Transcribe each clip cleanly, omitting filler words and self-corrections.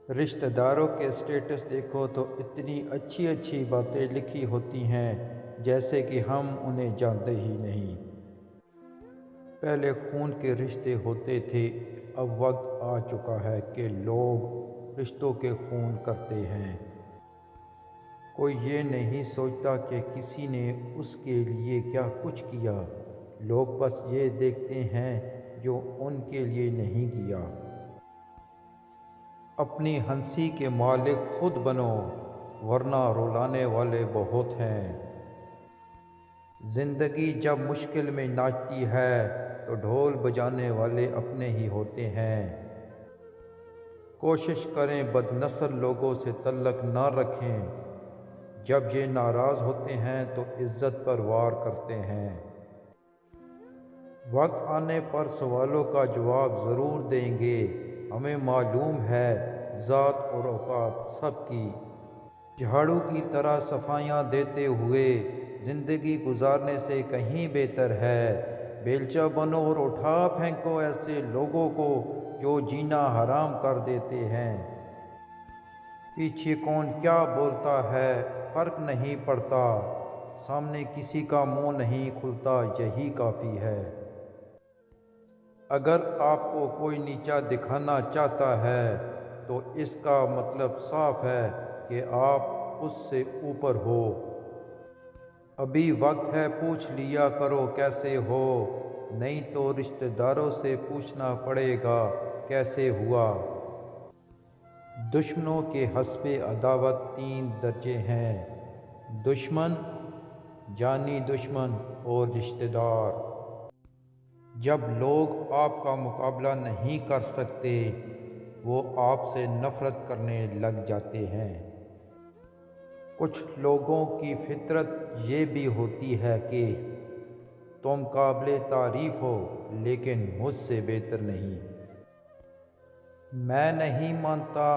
رشتہ داروں کے سٹیٹس دیکھو تو اتنی اچھی اچھی باتیں لکھی ہوتی ہیں جیسے کہ ہم انہیں جانتے ہی نہیں۔ پہلے خون کے رشتے ہوتے تھے، اب وقت آ چکا ہے کہ لوگ رشتوں کے خون کرتے ہیں۔ کوئی یہ نہیں سوچتا کہ کسی نے اس کے لیے کیا کچھ کیا، لوگ بس یہ دیکھتے ہیں جو ان کے لیے نہیں کیا۔ اپنی ہنسی کے مالک خود بنو، ورنہ رلانے والے بہت ہیں۔ زندگی جب مشکل میں ناچتی ہے تو ڈھول بجانے والے اپنے ہی ہوتے ہیں۔ کوشش کریں بد نصل لوگوں سے تعلق نہ رکھیں، جب یہ ناراض ہوتے ہیں تو عزت پر وار کرتے ہیں۔ وقت آنے پر سوالوں کا جواب ضرور دیں گے، ہمیں معلوم ہے ذات اور اوقات سب کی۔ جھاڑو کی طرح صفائیاں دیتے ہوئے زندگی گزارنے سے کہیں بہتر ہے۔ بیلچہ بنو اور اٹھا پھینکو ایسے لوگوں کو جو جینا حرام کر دیتے ہیں۔ پیچھے کون کیا بولتا ہے فرق نہیں پڑتا، سامنے کسی کا منہ نہیں کھلتا، یہی کافی ہے۔ اگر آپ کو کوئی نیچا دکھانا چاہتا ہے تو اس کا مطلب صاف ہے کہ آپ اس سے اوپر ہو۔ ابھی وقت ہے پوچھ لیا کرو کیسے ہو، نہیں تو رشتہ داروں سے پوچھنا پڑے گا کیسے ہوا۔ دشمنوں کے حسب عداوت 3 درجے ہیں: دشمن، جانی دشمن اور رشتہ دار۔ جب لوگ آپ کا مقابلہ نہیں کر سکتے، وہ آپ سے نفرت کرنے لگ جاتے ہیں۔ کچھ لوگوں کی فطرت یہ بھی ہوتی ہے کہ تم قابل تعریف ہو لیکن مجھ سے بہتر نہیں۔ میں نہیں مانتا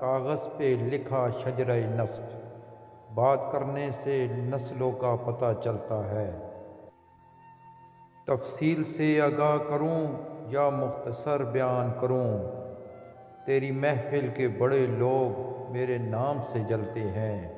کاغذ پہ لکھا شجرہ نسب، بات کرنے سے نسلوں کا پتہ چلتا ہے۔ تفصیل سے آگاہ کروں یا مختصر بیان کروں، تیری محفل کے بڑے لوگ میرے نام سے جلتے ہیں۔